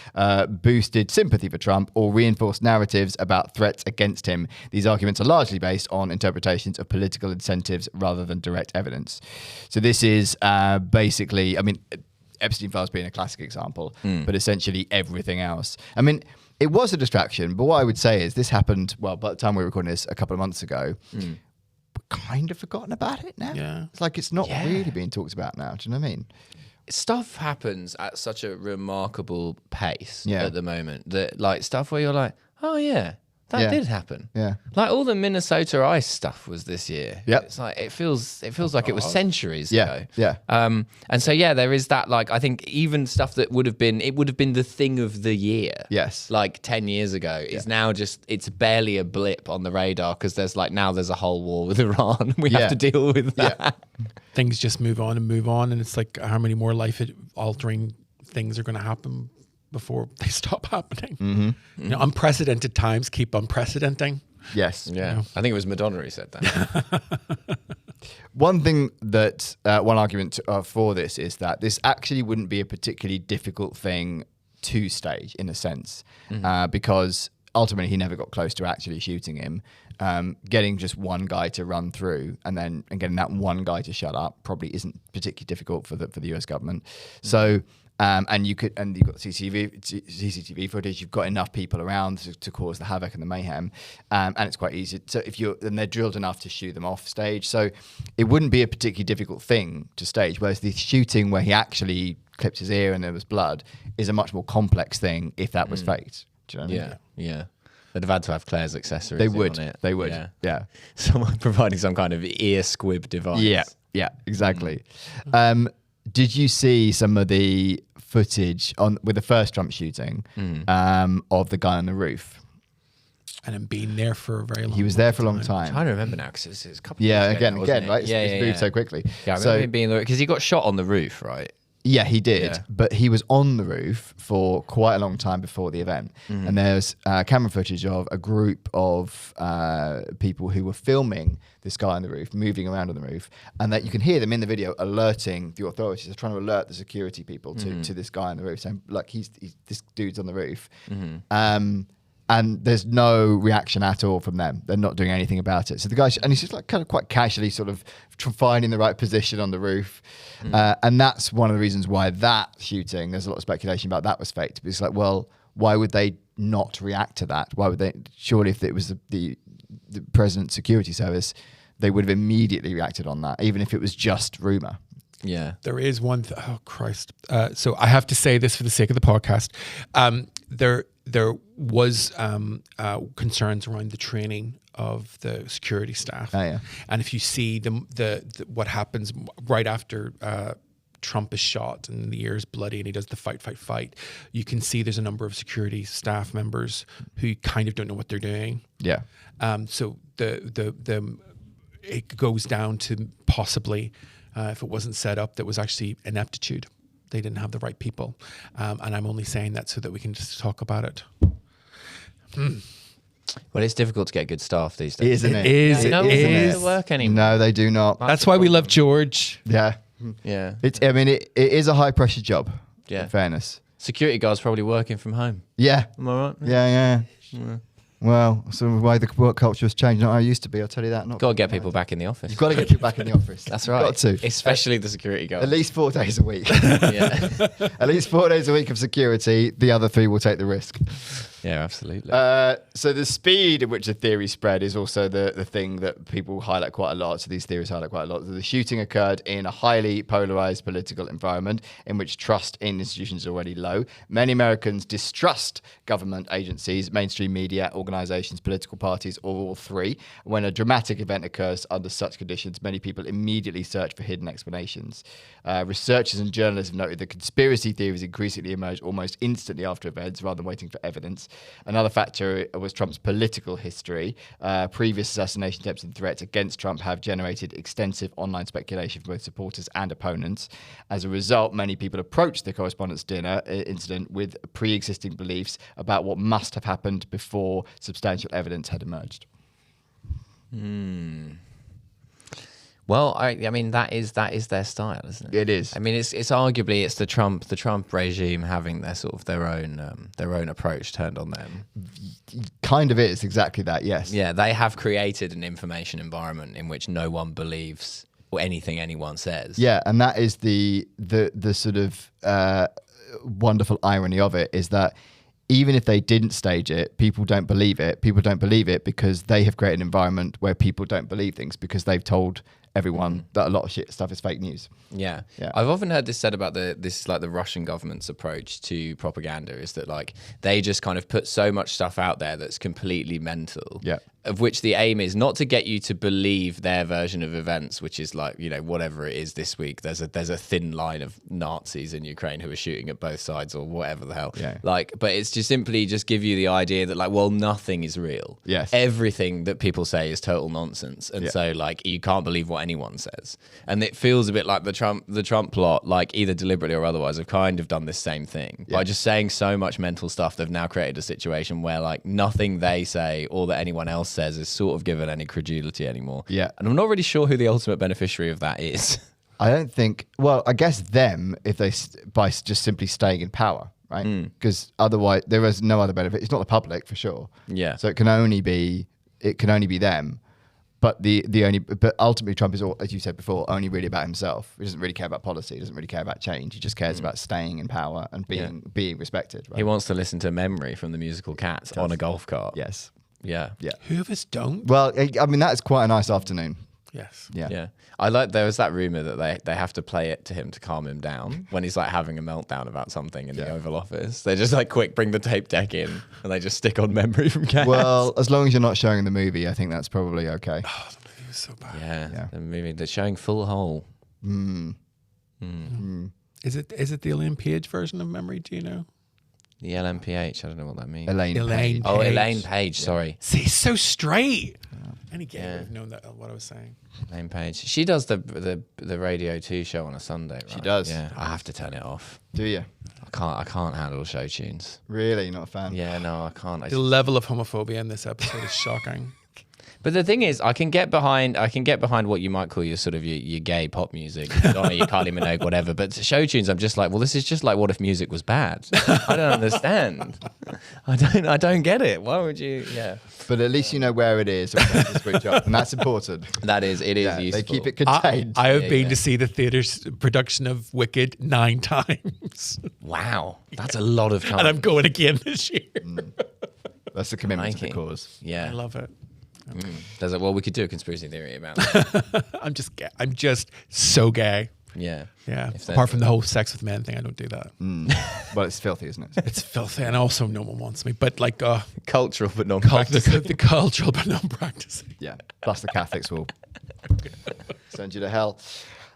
boosted sympathy for Trump, or reinforced narratives about threats against him. These arguments are largely based on interpretations of political incentives rather than direct evidence. So this is basically, I mean, Epstein files being a classic example, but essentially everything else. I mean, it was a distraction, but what I would say is this happened, well, by the time we were recording this a couple of months ago, we're kind of forgotten about it now. Yeah. It's like it's not really being talked about now. Do you know what I mean? Stuff happens at such a remarkable pace at the moment that like stuff where you're like, oh yeah, that did happen. Yeah. Like all the Minnesota ice stuff was this year. Yep. It's like it feels like it was centuries ago. Yeah. And so there is that, like, I think even stuff that would have been the thing of the year. Yes. Like 10 years ago is now just, it's barely a blip on the radar because there's a whole war with Iran. We have to deal with that. Things just move on, and it's like how many more life-altering things are going to happen before they stop happening. You know, unprecedented times keep unprecedenting. Yes. Yeah. I think it was Madonna who said that. One thing that, one argument for this is that this actually wouldn't be a particularly difficult thing to stage in a sense, because ultimately he never got close to actually shooting him. Getting just one guy to run through and getting that one guy to shut up probably isn't particularly difficult for the US government. So, and you've got CCTV footage, you've got enough people around to cause the havoc and the mayhem, and it's quite easy. So and they're drilled enough to shoot them off stage. So it wouldn't be a particularly difficult thing to stage. Whereas the shooting where he actually clipped his ear and there was blood is a much more complex thing if that was faked. Do you know what I mean? Yeah. They'd have had to have Claire's accessories. They would. On it. They would. Yeah. Someone providing some kind of ear squib device. Yeah, exactly. Did you see some of the footage with the first Trump shooting of the guy on the roof? And him being there for a very long time. He was there for a long time. I'm trying to remember now because it was a couple of years ago, again, it? right? It's moved so quickly. Yeah, I remember him being there because he got shot on the roof, right? Yeah, he did. Yeah. But he was on the roof for quite a long time before the event. And there's camera footage of a group of people who were filming this guy on the roof, moving around on the roof. And that you can hear them in the video alerting the authorities. They're trying to alert the security people to this guy on the roof, saying, look, he's this dude's on the roof. And there's no reaction at all from them. They're not doing anything about it. So the guy, and he's just like kind of quite casually sort of finding the right position on the roof. And that's one of the reasons why that shooting, there's a lot of speculation about that was faked. But it's like, well, why would they not react to that? Why would they? Surely if it was the president's security service, they would have immediately reacted on that, even if it was just rumor. Yeah. There is one. Oh Christ! So I have to say this for the sake of the podcast. There was concerns around the training of the security staff. Oh, yeah. And if you see the what happens right after Trump is shot and the ear's bloody and he does the fight, you can see there's a number of security staff members who kind of don't know what they're doing. Yeah. So it goes down to possibly, if it wasn't set up, that was actually ineptitude. They didn't have the right people. And I'm only saying that so that we can just talk about it. Well, it's difficult to get good staff these days. Isn't it? It is. No It one is. to work anymore. No, they do not. That's why we love George. Yeah. Yeah. It is a high pressure job. Yeah. In fairness. Security guards probably working from home. Yeah. Am I right? Yeah. Well, so the way the work culture has changed, not how it used to be, I'll tell you that. Not Got to get people back in the office. You've got to get people back in the office. That's right. Got to. Especially the security guards. At least 4 days a week. Yeah. At least 4 days a week of security. The other 3 will take the risk. Yeah, absolutely. So the speed at which the theory spread is also the thing that people highlight quite a lot. So these theories highlight quite a lot. So the shooting occurred in a highly polarized political environment in which trust in institutions is already low. Many Americans distrust government agencies, mainstream media, organizations, political parties, or all three. When a dramatic event occurs under such conditions, many people immediately search for hidden explanations. Researchers and journalists have noted that conspiracy theories increasingly emerge almost instantly after events rather than waiting for evidence. Another factor was Trump's political history. Previous assassination attempts and threats against Trump have generated extensive online speculation from both supporters and opponents. As a result, many people approached the Correspondents' Dinner incident with pre-existing beliefs about what must have happened before substantial evidence had emerged. Well, I mean that is their style, isn't it? It is. I mean, it's arguably the Trump regime having their own approach turned on them. Kind of is exactly that. Yes. Yeah, they have created an information environment in which no one believes or anything anyone says. Yeah, and that is the sort of wonderful irony of it is that even if they didn't stage it, people don't believe it. People don't believe it because they have created an environment where people don't believe things because they've told everyone that a lot of shit stuff is fake news. Yeah. Yeah. I've often heard this said about the Russian government's approach to propaganda is that like they just kind of put so much stuff out there that's completely mental. Yeah. Of which the aim is not to get you to believe their version of events, which is like, you know, whatever it is this week, there's a thin line of Nazis in Ukraine who are shooting at both sides or whatever the hell. Yeah. Like, but it's just simply just give you the idea that like, well, nothing is real. Yes. Everything that people say is total nonsense. And Yeah. so like you can't believe what anyone says. And it feels a bit like the Trump plot, like either deliberately or otherwise, have kind of done this same thing. Yeah. By just saying so much mental stuff, they've now created a situation where like nothing they say or that anyone else says is sort of given any credulity anymore. Yeah. And I'm not really sure who the ultimate beneficiary of that is. I don't think. Well, I guess them if they by just simply staying in power, right? Because otherwise there is no other benefit. It's not the public for sure. Yeah. So it can only be them. But but ultimately Trump is, as you said before, only really about himself. He doesn't really care about policy. He doesn't really care about change. He just cares about staying in power and being respected. Right? He wants to listen to Memory from the musical Cats on a golf cart. Yes. Yeah. Yeah. Who of us don't? Well, I mean that is quite a nice afternoon. Yes. Yeah. Yeah. I like there was that rumor that they have to play it to him to calm him down when he's like having a meltdown about something in the Oval Office. They just like quick bring the tape deck in and they just stick on Memory from Cats. Well, as long as you're not showing the movie, I think that's probably okay. Oh, the movie was so bad. yeah. The movie they're showing Full Hole. Is it the Elaine Page version of Memory? Do you know? The LMPH, I don't know what that means. Elaine Elaine. Page. Oh, Page. Elaine Page, sorry. See, so straight. Any gay would have known that what I was saying. Elaine Page. She does the Radio 2 show on a Sunday, right? She does. Yeah. I have to turn it off. Do you? I can't handle show tunes. Really? You're not a fan? Yeah, no, I can't. The level of homophobia in this episode is shocking. But the thing is, I can get behind what you might call your sort of your gay pop music, Madonna, your Kylie Minogue, whatever. But show tunes, I'm just like, well, this is just like what if music was bad? I don't understand. I don't get it. Why would you? Yeah. But at least you know where it is and when to switch up, and that's important. It is Yeah, useful. they keep it contained. I have been to see the theatre's production of Wicked 9 times. Wow, that's a lot of time. And I'm going again this year. That's the commitment to the Crikey. cause. I Yeah. love it. There's well, we could do a conspiracy theory about that. I'm just so gay. Yeah. Yeah. If Apart from the whole sex with men thing, I don't do that. Well, it's filthy, isn't it? It's filthy, and also no one wants me. But like, cultural but non-practicing. the cultural but non-practicing. Yeah. Plus the Catholics will send you to hell.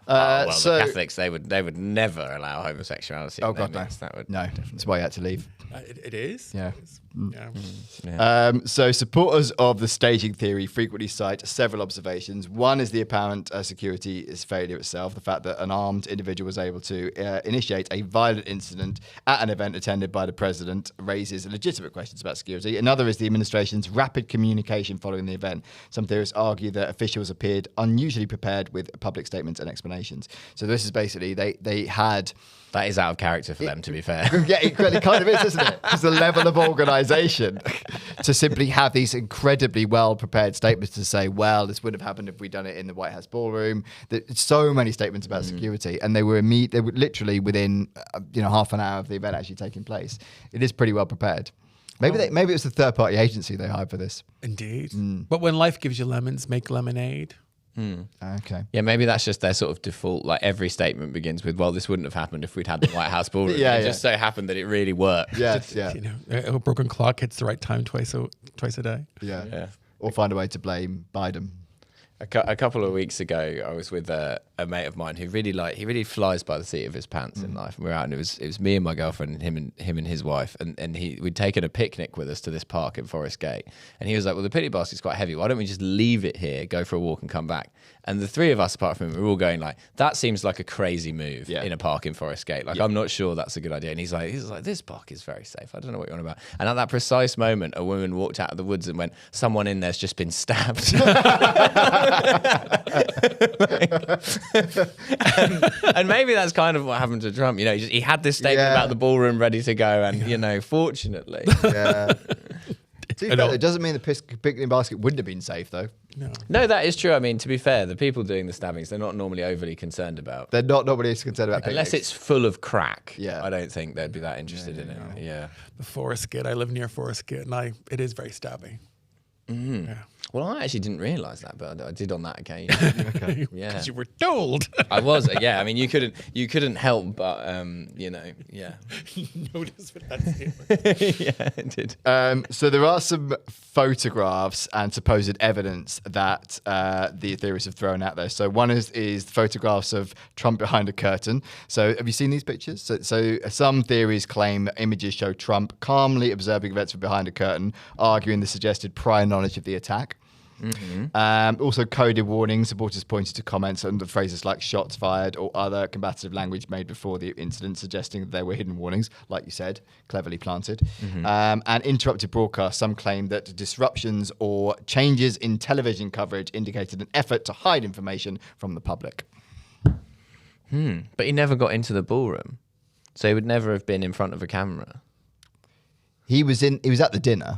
Well, so, the Catholics, they would never allow homosexuality. Oh in their God, no. midst. That would No, that's why you had to leave. It is. Yeah. Yeah. So supporters of the staging theory frequently cite several observations. One is the apparent security is failure itself. The fact that an armed individual was able to initiate a violent incident at an event attended by the president raises legitimate questions about security. Another is the administration's rapid communication following the event. Some theorists argue that officials appeared unusually prepared with public statements and explanations. So this is basically they had... That is out of character for them, to be fair. Yeah, it kind of is, isn't it? It's the level of organisation to simply have these incredibly well-prepared statements to say, well, this would have happened if we'd done it in the White House ballroom. There's so many statements about security, and they were literally within half an hour of the event actually taking place. It is pretty well prepared. Maybe it was the third-party agency they hired for this. Indeed. But when life gives you lemons, make lemonade. Okay. Yeah, maybe that's just their sort of default. Like every statement begins with, "Well, this wouldn't have happened if we'd had the White House ballroom." Yeah, it just so happened that it really worked. Yes, yeah. A broken clock hits the right time twice a day. Yeah. Or find a way to blame Biden. A couple of weeks ago, I was with a mate of mine who really flies by the seat of his pants in life. And we were out, and it was me and my girlfriend, and him and his wife, and we'd taken a picnic with us to this park in Forest Gate. And he was like, "Well, the picnic basket's quite heavy. Why don't we just leave it here, go for a walk, and come back?" And the three of us, apart from him, were all going like, "That seems like a crazy move in a park in Forest Gate. Like, I'm not sure that's a good idea." And he's like, "This park is very safe. I don't know what you're on about." And at that precise moment, a woman walked out of the woods and went, "Someone in there's just been stabbed." and maybe that's kind of what happened to Trump. He had this statement about the ballroom ready to go, and fortunately, yeah. It doesn't mean the picnic basket wouldn't have been safe, though. No, that is true. I mean, to be fair, the people doing the stabbings, they're not normally overly concerned about. They're not normally concerned about unless picnics. it's full of crack. Yeah. I don't think they'd be that interested in it. Yeah. The Forest Gate. I live near Forest Gate, and it is very stabby. Yeah. Well, I actually didn't realise that, but I did on that occasion. Okay. Yeah. Because you were told. I was. Yeah. I mean, you couldn't help but yeah. Notice what that statement. Yeah, it did. So there are some photographs and supposed evidence that the theorists have thrown out there. So one is photographs of Trump behind a curtain. So have you seen these pictures? So some theories claim that images show Trump calmly observing events from behind a curtain, arguing the suggested prior knowledge of the attack. Also coded warnings. Supporters pointed to comments under phrases like shots fired or other combative language made before the incident, suggesting that there were hidden warnings, like you said, cleverly planted. And interrupted broadcasts. Some claim that disruptions or changes in television coverage indicated an effort to hide information from the public. But he never got into the ballroom, so he would never have been in front of a camera. He was at the dinner.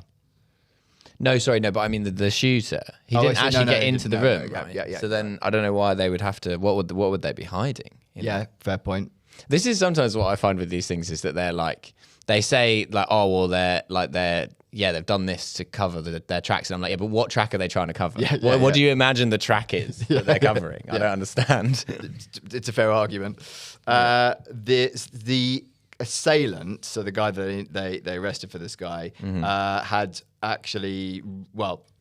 No, sorry, no, but I mean the shooter. He didn't actually get into the room, right? Yeah. So then I don't know why they would have to. What would they be hiding? Yeah, fair point. This is sometimes what I find with these things is that they're like, they say like, oh well, they've done this to cover their tracks, and I'm like, yeah, but what track are they trying to cover? What do you imagine the track is that they're covering? I don't understand. It's a fair argument. The assailant, so the guy that they arrested for this guy, had actually,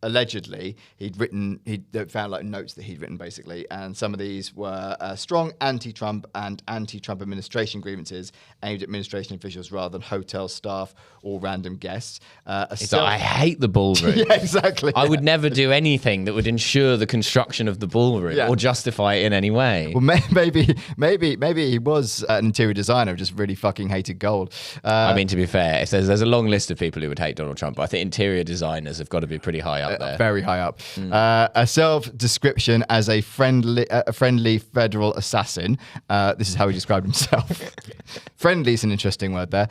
allegedly, they found like notes that he'd written basically, and some of these were strong anti-Trump and anti-Trump administration grievances aimed at administration officials rather than hotel staff or random guests. I hate the ballroom. Yeah, exactly. I would never do anything that would ensure the construction of the ballroom or justify it in any way. Well, maybe he was an interior designer who just really fucking hated gold. I mean, to be fair, if there's a long list of people who would hate Donald Trump, but I think interior designers have got to be pretty high up there. Very high up. A self-description as a friendly federal assassin. This is how he described himself. Friendly is an interesting word there,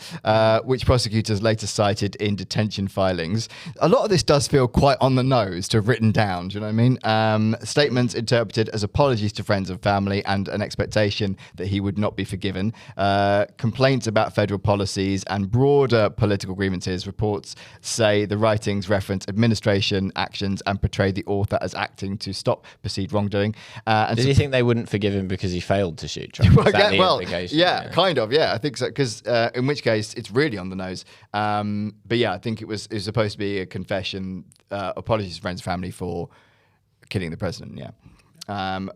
which prosecutors later cited in detention filings. A lot of this does feel quite on the nose to have written down, do you know what I mean? Statements interpreted as apologies to friends and family and an expectation that he would not be forgiven. Complaints about federal policies and broader political grievances. Reports say the writings reference administration actions and portray the author as acting to stop perceived wrongdoing. Did you think they wouldn't forgive him because he failed to shoot Trump? Is that the implication? Yeah, kind of. Yeah, I think so. Because in which case it's really on the nose. But yeah, I think it was supposed to be a confession, apologies to friends and family for killing the president. Yeah.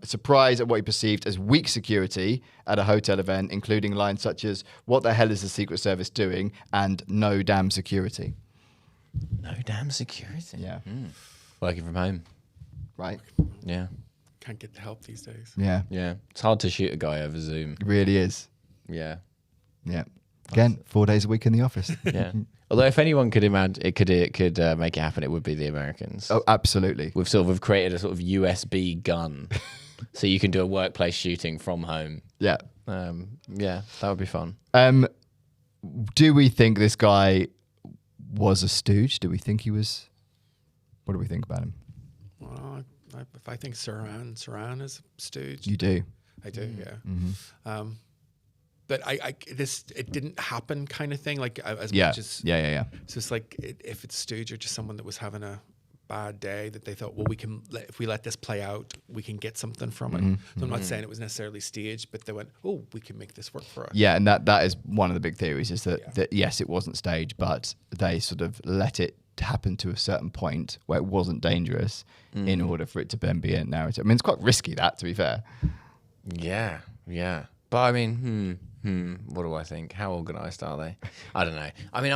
Surprise at what he perceived as weak security at a hotel event, including lines such as "What the hell is the Secret Service doing?" and "No damn security." No damn security. Yeah. Working from home. Right. Yeah. Can't get the help these days. Yeah. Yeah. It's hard to shoot a guy over Zoom. It really is. Yeah. Yeah. Again, 4 days a week in the office. Yeah. Although if anyone could imagine, it could make it happen, it would be the Americans. Oh, absolutely. We've created a sort of USB gun, so you can do a workplace shooting from home. Yeah. Yeah, that would be fun. Do we think this guy was a stooge? Do we think he was? What do we think about him? Well, if I think Saran is a stooge. You do. I do, yeah. But it didn't happen kind of thing. Like as much as It's just like if it's stooge or just someone that was having a bad day that they thought, well, if we let this play out, we can get something from it. So I'm not saying it was necessarily staged, but they went, oh, we can make this work for us. Yeah, and that is one of the big theories is that yes, it wasn't staged, but they sort of let it happen to a certain point where it wasn't dangerous in order for it to then be a narrative. I mean, it's quite risky, that, to be fair. Yeah, yeah. But I mean, what do I think? How organised are they? I don't know. I mean,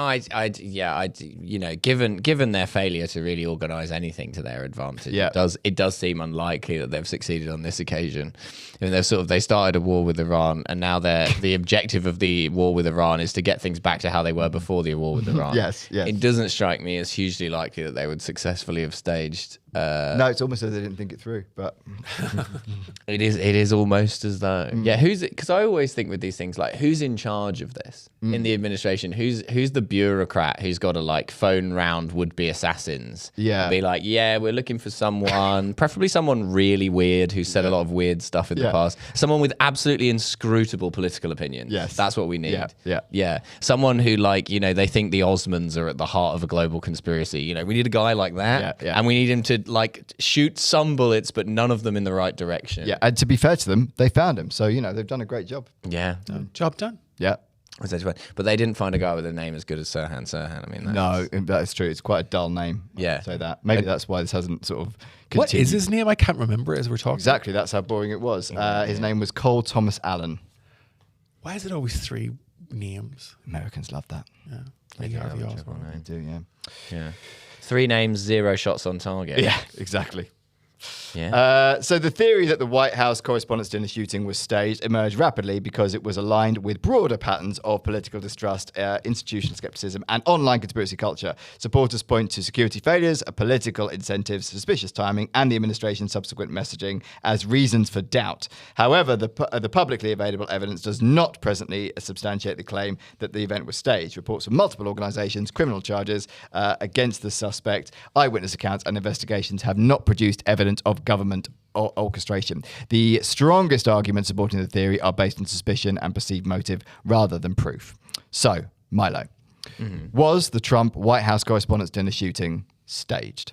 given their failure to really organise anything to their advantage, it does seem unlikely that they've succeeded on this occasion. I mean, they started a war with Iran, and now the objective of the war with Iran is to get things back to how they were before the war with Iran. Yes. It doesn't strike me as hugely likely that they would successfully have staged. No, it's almost as they didn't think it through, but it is almost as though because I always think with these things, like, who's in charge of this in the administration? Who's the bureaucrat who's got to like phone round would-be assassins? Yeah, and be like, yeah, we're looking for someone, preferably someone really weird who said a lot of weird stuff in the past. Someone with absolutely inscrutable political opinions. Yes, that's what we need. Yeah. Someone who, like, they think the Osmonds are at the heart of a global conspiracy. We need a guy like that, and we need him to like shoot some bullets, but none of them in the right direction. Yeah, and to be fair to them, they found him, so they've done a great job. Yeah, job done. Yeah. But they didn't find a guy with a name as good as Sirhan. I mean, no, that is true. It's quite a dull name. Yeah. Say that. Maybe that's why this hasn't sort of continued. What is his name? I can't remember as we're talking. Exactly. That's how boring it was. His name was Cole Thomas Allen. Why is it always 3 names? Americans love that. Yeah. They do, yeah. 3 names, 0 shots on target. Yeah, exactly. Yeah. So the theory that the White House Correspondents' Dinner shooting was staged emerged rapidly because it was aligned with broader patterns of political distrust, institutional skepticism, and online conspiracy culture. Supporters point to security failures, political incentives, suspicious timing, and the administration's subsequent messaging as reasons for doubt. However, the publicly available evidence does not presently substantiate the claim that the event was staged. Reports from multiple organisations, criminal charges against the suspect, eyewitness accounts, and investigations have not produced evidence of government orchestration. The strongest arguments supporting the theory are based on suspicion and perceived motive rather than proof. So, Milo, was the Trump White House Correspondents' Dinner shooting staged?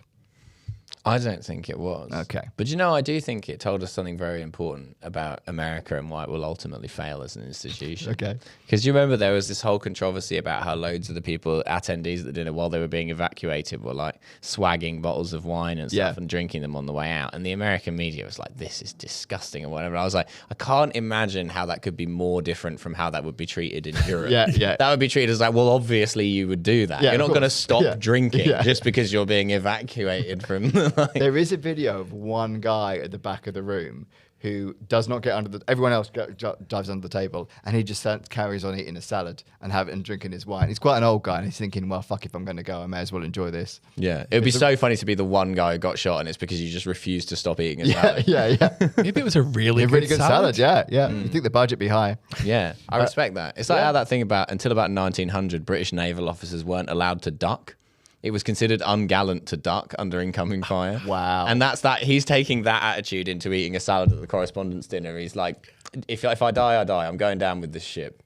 I don't think it was. Okay. But I do think it told us something very important about America and why it will ultimately fail as an institution. Okay. Because you remember there was this whole controversy about how loads of the people, attendees at the dinner, while they were being evacuated, were like swagging bottles of wine and stuff and drinking them on the way out. And the American media was like, this is disgusting and whatever. I was like, I can't imagine how that could be more different from how that would be treated in Europe. Yeah. That would be treated as like, well, obviously you would do that. Yeah, you're not going to stop drinking just because you're being evacuated from... There is a video of one guy at the back of the room who does not get under the. Everyone else dives under the table, and he just carries on eating a salad and drinking his wine. He's quite an old guy, and he's thinking, well, fuck, if I'm going to go, I may as well enjoy this. Yeah, it would be so funny to be the one guy who got shot, and it's because you just refused to stop eating a salad. Yeah. Maybe it was a really good salad. Yeah. You think the budget be high? Yeah, I respect that. It's like how that thing until about 1900, British naval officers weren't allowed to duck. It was considered ungallant to duck under incoming fire. Wow. And that's that. He's taking that attitude into eating a salad at the correspondence dinner. He's like, if I die, I die. I'm going down with this ship.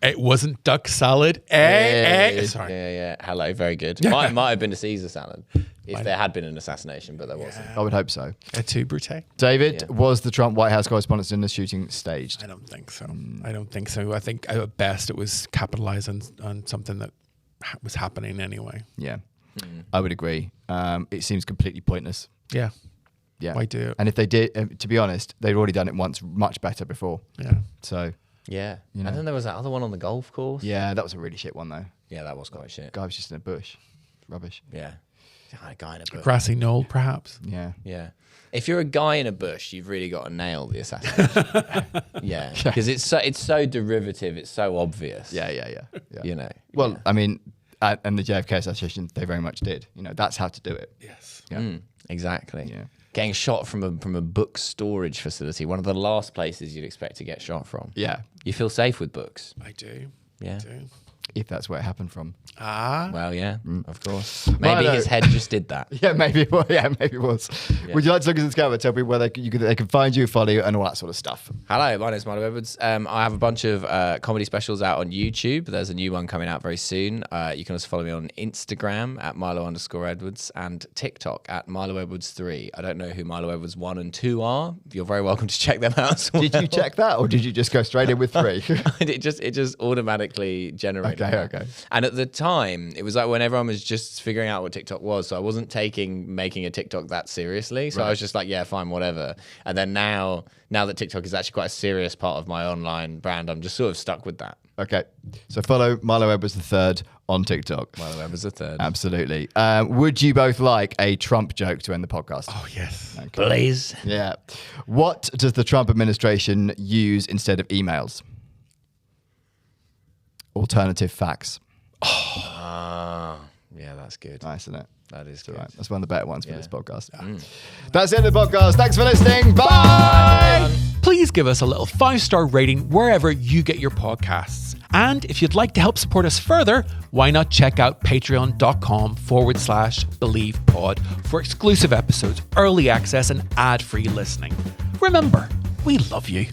It wasn't duck salad. Sorry. Yeah. Hello, very good. Might have been a Caesar salad if there had been an assassination, but there wasn't. I would hope so. A too brute. David, was the Trump White House Correspondence Dinner shooting staged? I don't think so. I think at best it was capitalized on something that was happening anyway. Yeah, I would agree. It seems completely pointless. Yeah. Why do it? And if they did, to be honest, they'd already done it once, much better before. Yeah. So. Yeah. You know. And then there was that other one on the golf course. Yeah, that was a really shit one though. Yeah, that was quite shit. Guy was just in a bush. Rubbish. Yeah. A guy in a bush. Grassy knoll, perhaps. Yeah. Yeah. If you're a guy in a bush, you've really got to nail the assassination. Yeah. Because it's so derivative. It's so obvious. Yeah. You know. Well, I mean, and the JFK assassination, they very much did. You know, that's how to do it. Yes. Yeah. Exactly. Yeah. Getting shot from a book storage facility, one of the last places you'd expect to get shot from. Yeah. You feel safe with books. I do. Yeah. I do. If that's where it happened from. Well, yeah, of course. Maybe Milo. his head just did that. Yeah, maybe it was. Maybe it was. Yeah. Would you like to look at this cover? Tell people where they can find you, follow you, and all that sort of stuff. Hello, my name's Milo Edwards. I have a bunch of comedy specials out on YouTube. There's a new one coming out very soon. You can also follow me on Instagram at Milo_Edwards and TikTok at Milo Edwards 3. I don't know who Milo Edwards 1 and 2 are. You're very welcome to check them out as well. Did you check that, or did you just go straight in with 3? it just automatically generated. Okay. And at the time, it was like when everyone was just figuring out what TikTok was. So I wasn't making a TikTok that seriously. So I was just like, yeah, fine, whatever. And then now that TikTok is actually quite a serious part of my online brand, I'm just sort of stuck with that. Okay. So follow Milo Edwards III on TikTok. Milo Edwards III. Absolutely. Would you both like a Trump joke to end the podcast? Oh, yes. Okay. Please. Yeah. What does the Trump administration use instead of emails? Alternative facts. Yeah, that's good. Nice, isn't it? That is good. Right. That's one of the better ones for this podcast. That's the end of the podcast. Thanks for listening. Bye. Please give us a little 5-star rating wherever you get your podcasts. And if you'd like to help support us further, why not check out patreon.com/BelievePod for exclusive episodes, early access, and ad-free listening. Remember, we love you.